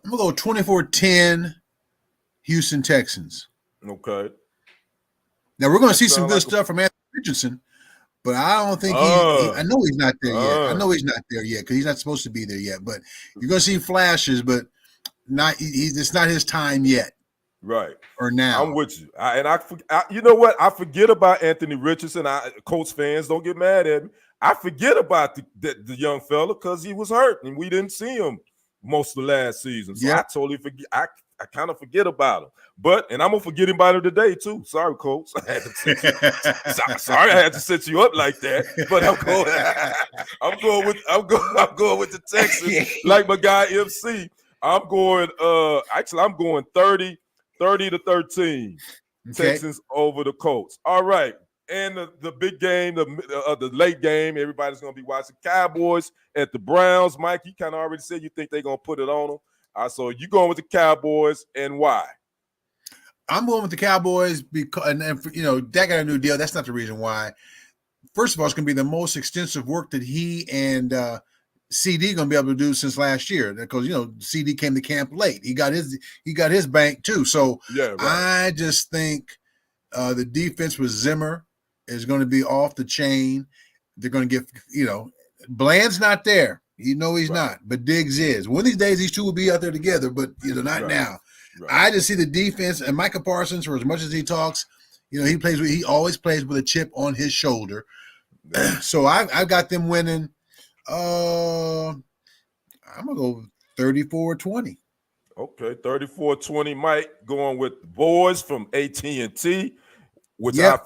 I'm going to go 24-10 Houston Texans. Okay. Now, we're going to see some good stuff from Anthony Richardson, but I don't think I know he's not there yet. I know he's not there yet because he's not supposed to be there yet. But you're going to see flashes, but it's not his time yet. Right. Or now. I'm with you. I you know what? I forget about Anthony Richardson. Colts fans, don't get mad at me. I forget about the young fella because he was hurt and we didn't see him most of the last season. So I totally forget. I kind of forget about him. And I'm going to forget about him today too. Sorry, Colts. I had to set you up like that. But I'm going with the Texans like my guy MC. I'm going 30-13. Texans over the Colts. All right. And the big game, the late game, everybody's going to be watching Cowboys at the Browns. Mike, you kind of already said you think they're going to put it on them. So you going with the Cowboys and why? I'm going with the Cowboys because, Dak got a new deal. That's not the reason why. First of all, it's going to be the most extensive work that he and CD going to be able to do since last year because CD came to camp late. He got his bank too. So I just think the defense with Zimmer is going to be off the chain. they're going to get, Bland's not there. He's not, but Diggs is. One of these days, these two will be out there together, but not now. Right. I just see the defense and Micah Parsons, for as much as he talks, he always plays with a chip on his shoulder. So I've got them winning. I'm gonna go 34-20. Okay, 34-20. Mike going with the boys from AT&T, which I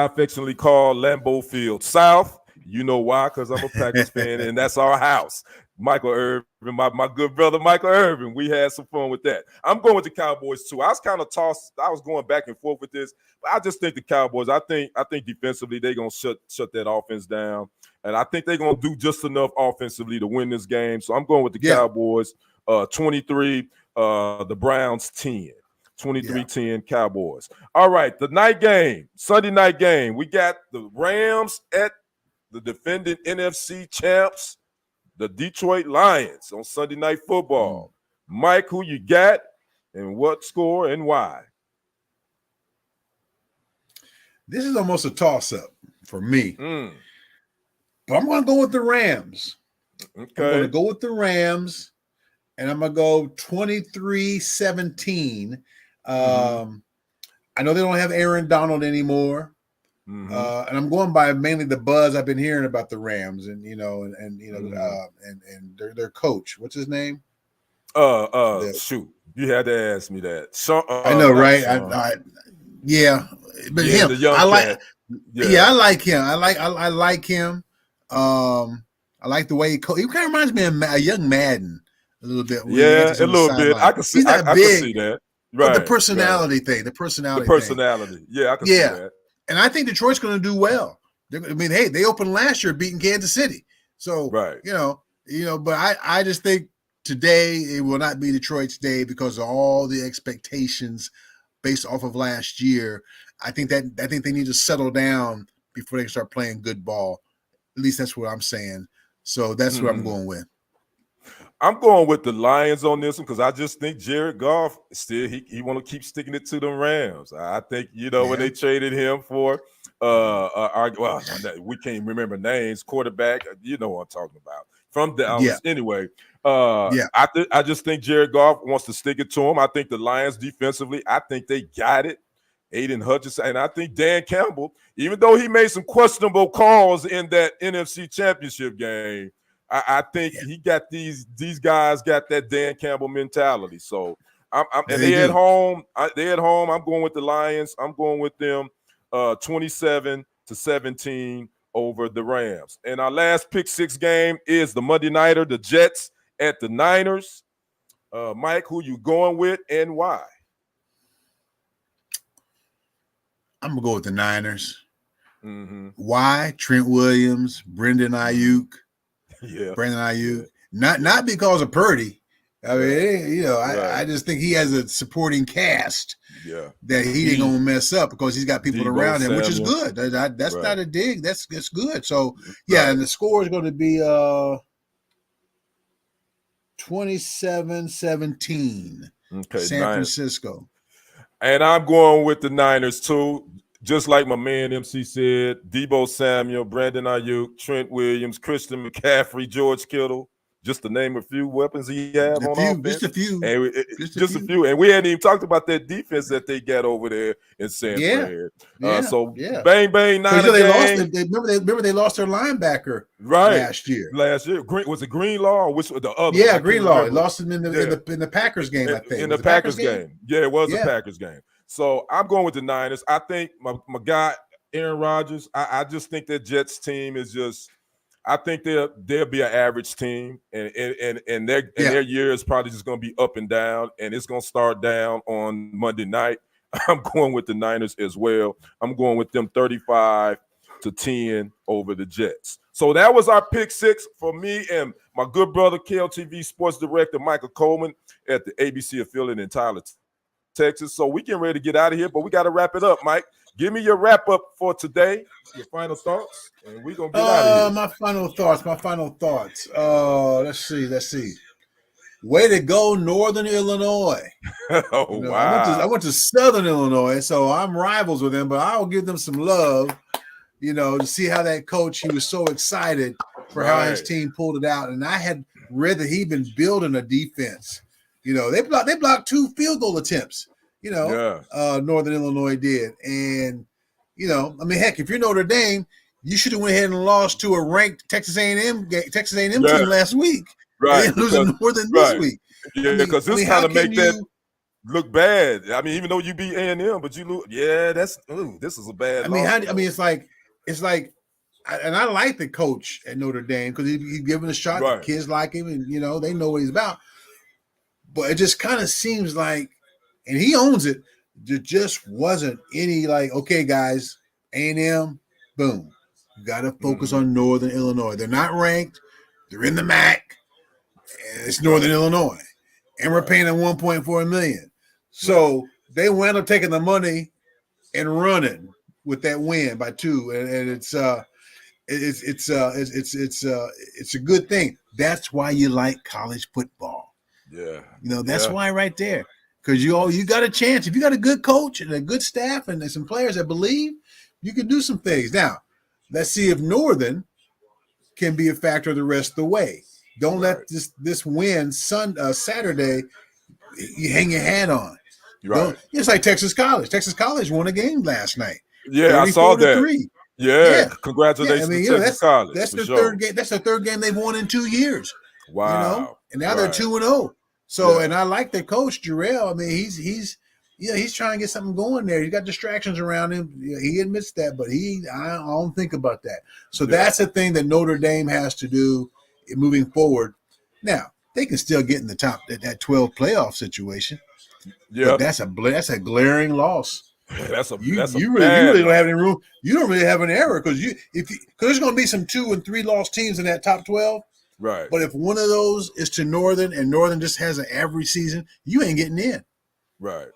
affectionately call Lambeau Field South. You know why? Because I'm a Packers fan, and that's our house. Michael Irvin, my good brother Michael Irvin. We had some fun with that. I'm going with the Cowboys too. I was kind of tossed. I was going back and forth with this, but I just think the Cowboys. I think defensively they're gonna shut that offense down, and I think they're gonna do just enough offensively to win this game. So I'm going with the Cowboys. 23. The Browns 10. 23-10 Cowboys. All right, the night game, Sunday night game. We got the Rams at the defending NFC champs, the Detroit Lions, on Sunday Night Football. Mike, who you got and what score and why? This is almost a toss-up for me. But I'm going to go with the Rams. Okay. I'm going to go with the Rams, and I'm going to go 23-17. I know they don't have Aaron Donald anymore. And I'm going by mainly the buzz I've been hearing about the Rams, and their coach. What's his name? Shoot, you had to ask me that. I know, right? But him, I like. Yeah, I like him. I like him. I like the way he kind of reminds me of a young Madden a little bit. Yeah, a little bit. I can see. He's not I big, can see that. Right. But the personality thing. The personality. Yeah, I can see that. And I think Detroit's going to do well. They opened last year beating Kansas City. So, but I just think today it will not be Detroit's day because of all the expectations based off of last year. I think they need to settle down before they start playing good ball. At least that's what I'm saying. So that's what I'm going with. I'm going with the Lions on this one because I just think Jared Goff still he want to keep sticking it to the Rams. I think when they traded him for we can't remember names, quarterback, you know what I'm talking about, from Dallas. Anyway, I just think Jared Goff wants to stick it to him. I think the Lions defensively, I think they got it. Aiden Hutchinson, and I think Dan Campbell, even though he made some questionable calls in that NFC Championship game, I think he got these guys got that Dan Campbell mentality. So they at home. They at home. I'm going with the Lions. I'm going with them 27-17 over the Rams. And our last pick six game is the Monday Nighter, the Jets at the Niners. Mike, who you going with and why? I'm going to go with the Niners. Why? Trent Williams, Brendan Ayuk. Brandon Ayuk. Not because of Purdy. I mean, I just think he has a supporting cast that he ain't gonna mess up because he's got people around him, which is good. That's not a dig. That's good. So and the score is going to be 27-17. Okay, San Francisco. And I'm going with the Niners too. Just like my man MC said, Deebo Samuel, Brandon Ayuk, Trent Williams, Christian McCaffrey, George Kittle, just to name a few weapons he have on offense. Just a few. And just a few. And we hadn't even talked about that defense that they got over there in San Fran. Bang, bang, Niner gang. Remember they lost their linebacker last year. Was it Greenlaw or which the other? Yeah, Greenlaw. They lost him in the Packers game, I think. In the Packers game. Yeah, it was a Packers game. So I'm going with the Niners. I think my guy Aaron Rodgers. I just think that Jets team is just. I think they'll be an average team, and their year is probably just going to be up and down, and it's going to start down on Monday night. I'm going with the Niners as well. I'm going with them 35-10 over the Jets. So that was our pick six for me and my good brother KLTV Sports Director Michael Coleman at the ABC affiliate in Tyler, Texas. So we getting ready to get out of here, but we got to wrap it up, Mike. Give me your wrap up for today, your final thoughts, and we're going to get out of here. My final thoughts. Let's see. Way to go, Northern Illinois. Wow. I went to Southern Illinois, so I'm rivals with them, but I'll give them some love. to see how that coach, he was so excited for how his team pulled it out. And I had read that he'd been building a defense. They blocked 2 field goal attempts, Northern Illinois did. And, heck, if you're Notre Dame, you should have went ahead and lost to a ranked Texas A&M team last week. Right. Losing Northern this week. Yeah, because this kind of make that look bad. I mean, even though you beat A&M, but you lose. Yeah, this is a bad. It's like, and I like the coach at Notre Dame because he's giving a shot. Right. Kids like him, and they know what he's about. But it just kind of seems like, and he owns it. There just wasn't any okay, guys, A&M, boom. You got to focus on Northern Illinois. They're not ranked. They're in the MAC. And it's Northern Illinois, and we're paying them $1.4 million. So they wound up taking the money and running with that win by 2, and it's a good thing. That's why you like college football. Yeah, that's why right there, because you got a chance if you got a good coach and a good staff and some players that believe, you can do some things. Now, let's see if Northern can be a factor the rest of the way. Don't let this win Saturday you hang your hat on. Right. It's like Texas College. Texas College won a game last night. Yeah, I saw that. 3. Yeah. Congratulations to Texas College. That's their third game. That's their third game they've won in 2 years. Wow. And now they're 2-0. So, and I like the coach Jarrell. I mean, he's trying to get something going there. He's got distractions around him. He admits that, but I don't think about that. So that's the thing that Notre Dame has to do moving forward. Now they can still get in the top that 12 playoff situation. Yeah, that's a glaring loss. You really don't have any room. You don't really have an error because there's going to be some 2 and 3 lost teams in that top 12. Right. But if one of those is to Northern and Northern just has an average season, you ain't getting in. Right.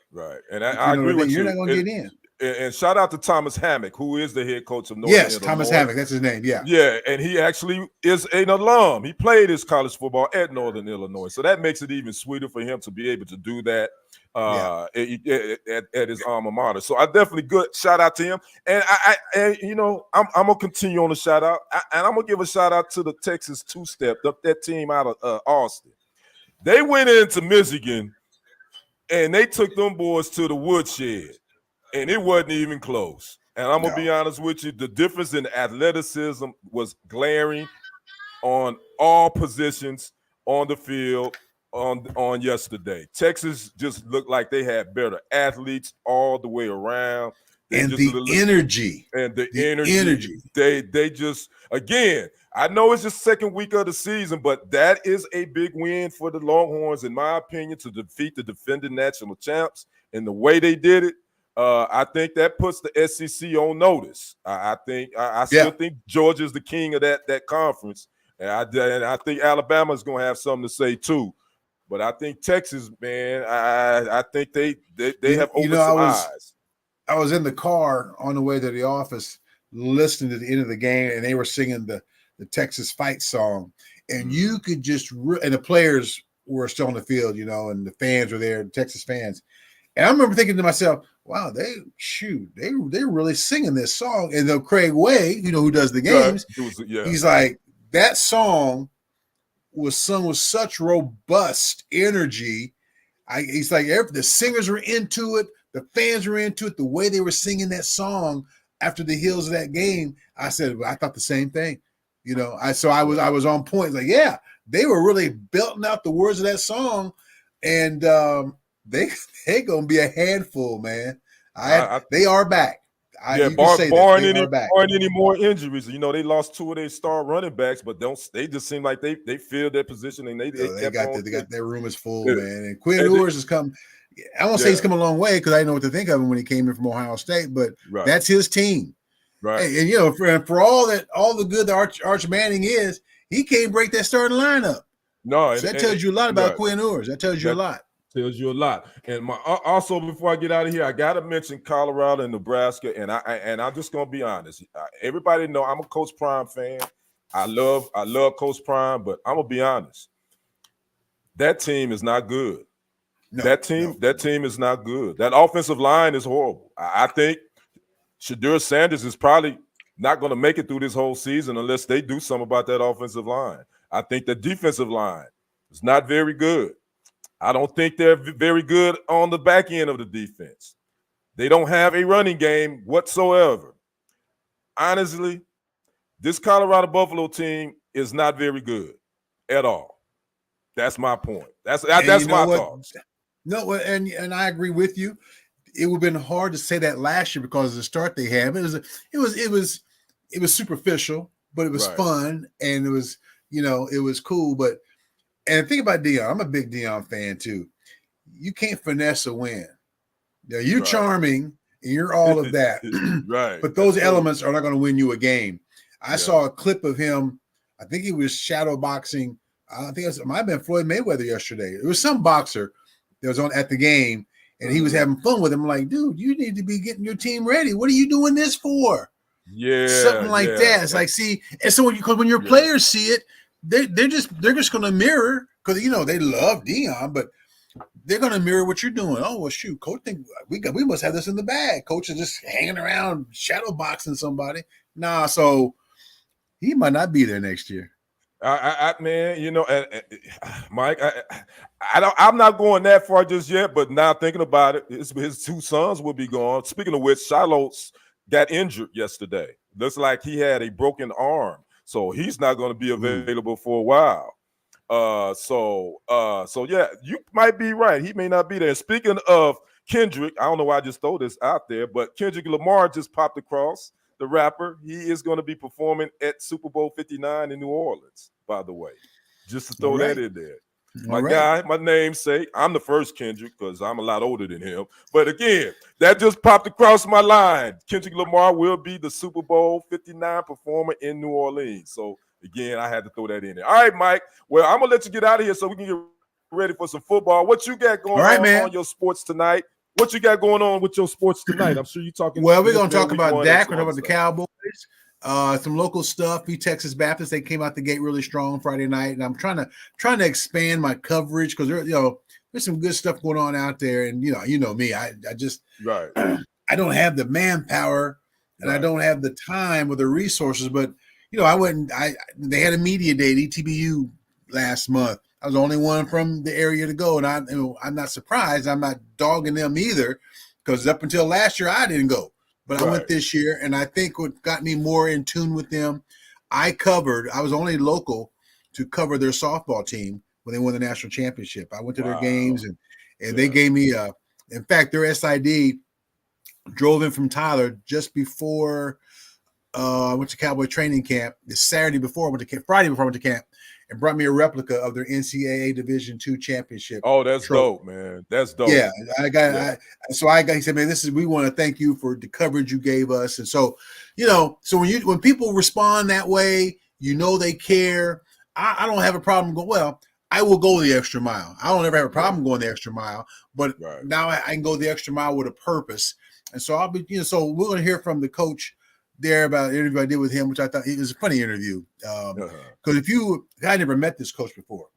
And I agree with you. You're not going to get in. And shout out to Thomas Hammock, who is the head coach of Northern Illinois. Thomas Hammock, that's his name. Yeah. Yeah, and he actually is an alum. He played his college football at Northern Illinois, so that makes it even sweeter for him to be able to do that at his alma mater. So I definitely good shout out to him. And I'm gonna continue on the shout out, and I'm gonna give a shout out to the Texas two-step, that team out of Austin. They went into Michigan, and they took them boys to the woodshed. And it wasn't even close. And I'm going to be honest with you, the difference in athleticism was glaring on all positions on the field on yesterday. Texas just looked like they had better athletes all the way around. Energy. And the energy. They just, again, I know it's just second week of the season, but that is a big win for the Longhorns, in my opinion, to defeat the defending national champs. And the way they did it, I think that puts the SEC on notice. I still think Georgia's the king of that conference, and I think Alabama's going to have something to say too. But I think Texas, man, I think they have opened some eyes. I was in the car on the way to the office listening to the end of the game, and they were singing the Texas fight song, and you could just and the players were still on the field, and the fans were there, the Texas fans. And I remember thinking to myself, wow, they're really singing this song. And then Craig Way, who does the games, he's like, that song was sung with such robust energy. He's like, the singers were into it, the fans were into it, the way they were singing that song after the heels of that game. I said, I thought the same thing. I was on point. Like, yeah, they were really belting out the words of that song, and they gonna be a handful, man. They are back. Barring any more injuries. They lost 2 of their star running backs, but they just seem like they filled their position, and they got their room is full, man. And Quinn Ewers has come. I won't say he's come a long way because I didn't know what to think of him when he came in from Ohio State, but that's his team. Right. And for all the good that Arch Manning is, he can't break that starting lineup. No, so that tells you a lot about Quinn Ewers. That tells you a lot. Tells you a lot. And also, before I get out of here, I gotta mention Colorado and Nebraska. And I'm just gonna be honest. Everybody know I'm a Coach Prime fan. I love Coach Prime, but I'm gonna be honest. That team is not good. That team is not good. That offensive line is horrible. I think Shedeur Sanders is probably not going to make it through this whole season unless they do something about that offensive line. I think the defensive line is not very good. I don't think they're very good on the back end of the defense. They don't have a running game whatsoever. Honestly, this Colorado Buffalo team is not very good at all. That's my point. That's my thoughts. No, and I agree with you. It would have been hard to say that last year because of the start they had. It was superficial, but it was fun, and it was cool. But and think about Deion. I'm a big Deion fan too. You can't finesse a win. Now, you're charming and you're all of that, right? But those elements are not going to win you a game. I saw a clip of him. I think he was shadow boxing. I think it might have been Floyd Mayweather yesterday. It was some boxer that was on at the game, and he was having fun with him. I'm like, dude, you need to be getting your team ready. What are you doing this for? Yeah, something like that. It's like, see, and so when your players see it, they're just going to mirror, because they love Deion, but they're going to mirror what you're doing. Oh well, shoot, coach think we must have this in the bag. Coach is just hanging around shadow boxing somebody. Nah, so he might not be there next year. Man, Mike, I'm not going that far just yet, but now thinking about it, his two sons will be gone. Speaking of which, Shiloh's got injured yesterday. Looks like he had a broken arm, so he's not going to be available for a while. So yeah, you might be right. He may not be there. Speaking of Kendrick, I don't know why I just throw this out there, but Kendrick Lamar just popped across. The rapper, he is going to be performing at Super Bowl 59 in New Orleans, by the way. Just to throw that in there. My guy, my namesake, I'm the first Kendrick because I'm a lot older than him. But again, that just popped across my line. Kendrick Lamar will be the Super Bowl 59 performer in New Orleans. So again, I had to throw that in there. All right, Mike. Well, I'm going to let you get out of here so we can get ready for some football. What you got going on your sports tonight? What you got going on with your sports tonight? I'm sure you're talking. Well, we're going to talk about Dak. We're talking about the Cowboys. Some local stuff. Texas Baptist. They came out the gate really strong Friday night, and I'm trying to expand my coverage because there's some good stuff going on out there. And you know me, I just I don't have the manpower and I don't have the time or the resources. But they had a media day at ETBU last month. I was the only one from the area to go, and I'm not surprised. I'm not dogging them either, because up until last year I didn't go, but I went this year, and I think what got me more in tune with them, I was only local to cover their softball team when they won the national championship. I went to their games, and they gave me in fact, their SID drove in from Tyler just before I went to Cowboy training camp. The Saturday before I went to camp, Friday before I went to camp, and brought me a replica of their NCAA Division II championship. Oh, that's dope, man. That's dope. Yeah, he said, man, we want to thank you for the coverage you gave us. And so, so when people respond that way, they care. I don't have a problem going, well, I will go the extra mile. I don't ever have a problem going the extra mile, but now I can go the extra mile with a purpose. And so I'll be, so we're going to hear from the coach there about the interview I did with him, which I thought it was a funny interview. Because I never met this coach before.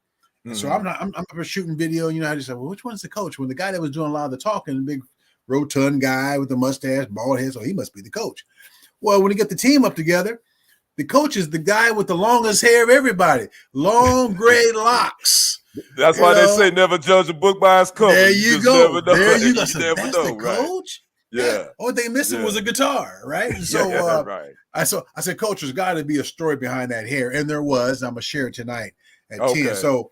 So I'm shooting video, I just said, well, which one's the coach? When the guy that was doing a lot of the talking, the big rotund guy with the mustache, bald head, so he must be the coach. Well, when you get the team up together, the coach is the guy with the longest hair of everybody, long gray locks. That's why they say never judge a book by its cover. There you go. There you go. So that's the coach. Yeah. Only thing missing was a guitar, right? So I said, Coach, there's got to be a story behind that hair, and there was. I'm gonna share it tonight at 10. So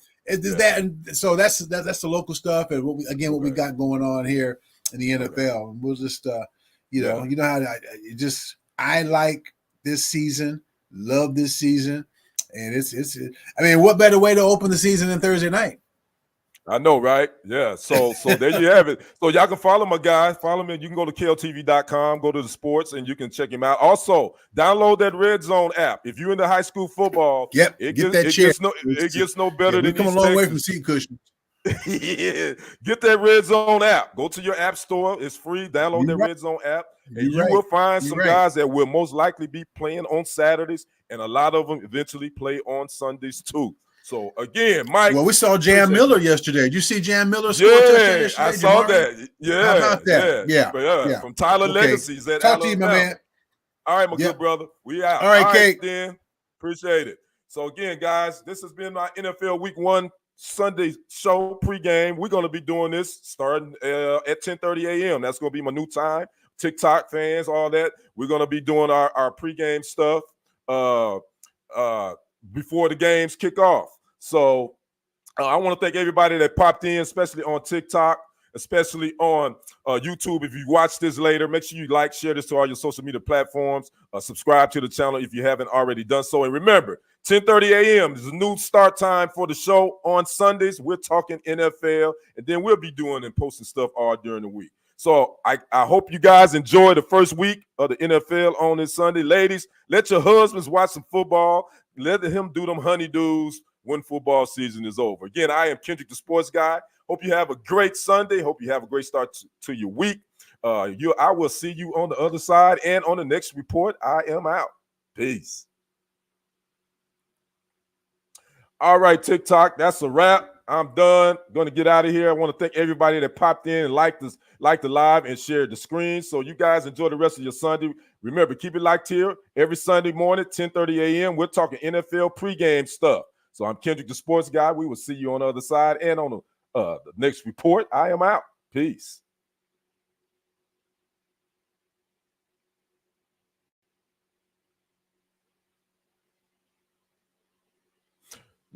so that's the local stuff, and what we got going on here in the NFL. And we'll just I like this season, love this season, and what better way to open the season than Thursday night? I know, right? Yeah. So there you have it. So y'all can follow my guy. Follow me. You can go to kltv.com, go to the sports, and you can check him out. Also, download that Red Zone app. If you're into high school football, it gets no better than come a long way from seat cushions. Get that Red Zone app. Go to your app store. It's free. Download that Red Zone app, and you will find some guys that will most likely be playing on Saturdays, and a lot of them eventually play on Sundays too. So again, Mike. Well, we saw Jam Miller yesterday. Did you see Jam Miller score touchdown yesterday? I saw that. Yeah. How about that? Yeah. From Tyler Legacies at Talk to you, my man. All right, my Yep. good brother. We out. All right, Kate. Then. Appreciate it. So again, guys, this has been my NFL Week 1 Sunday show pregame. We're going to be doing this starting at 10:30 a.m. That's going to be my new time. TikTok fans, all that. We're going to be doing our pregame stuff before the games kick off. So I want to thank everybody that popped in, especially on TikTok, especially on YouTube. If you watch this later, make sure you like, share this to all your social media platforms. Subscribe to the channel if you haven't already done so. And remember, 10:30 a.m. is a new start time for the show on Sundays. We're talking NFL, and then we'll be doing and posting stuff all during the week. So I hope you guys enjoy the first week of the NFL on this Sunday. Ladies, let your husbands watch some football. Let him do them honeydews when football season is over. Again, I am Kendrick, the sports guy. Hope you have a great Sunday. Hope you have a great start to your week. I will see you on the other side and on the next report. I am out. Peace. All right, TikTok, that's a wrap. I'm done. Going to get out of here. I want to thank everybody that popped in and liked the live and shared the screen. So you guys enjoy the rest of your Sunday. Remember, keep it locked here every Sunday morning, 10:30 a.m. We're talking NFL pregame stuff. So I'm Kendrick, the sports guy. We will see you on the other side and on the next report. I am out. Peace.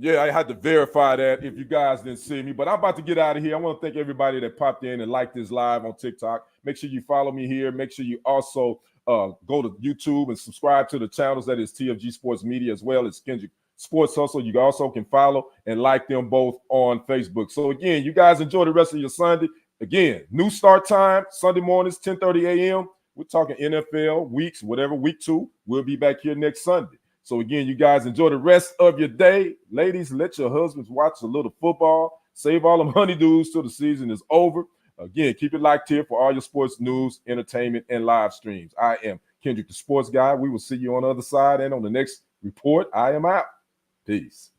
Yeah, I had to verify that if you guys didn't see me, but I'm about to get out of here. I want to thank everybody that popped in and liked this live on TikTok. Make sure you follow me here. Make sure you also go to YouTube and subscribe to the channels. That is TFG Sports Media as well as Kendrick Sports Hustle. You also can follow and like them both on Facebook. So again, you guys enjoy the rest of your Sunday. Again, new start time, Sunday mornings, 10:30 a.m. We're talking NFL weeks, whatever, week 2. We'll be back here next Sunday. So again, you guys enjoy the rest of your day. Ladies, let your husbands watch a little football. Save all them honeydews till the season is over. Again, keep it locked here for all your sports news, entertainment, and live streams. I am Kendrick, the sports guy. We will see you on the other side and on the next report. I am out. Peace.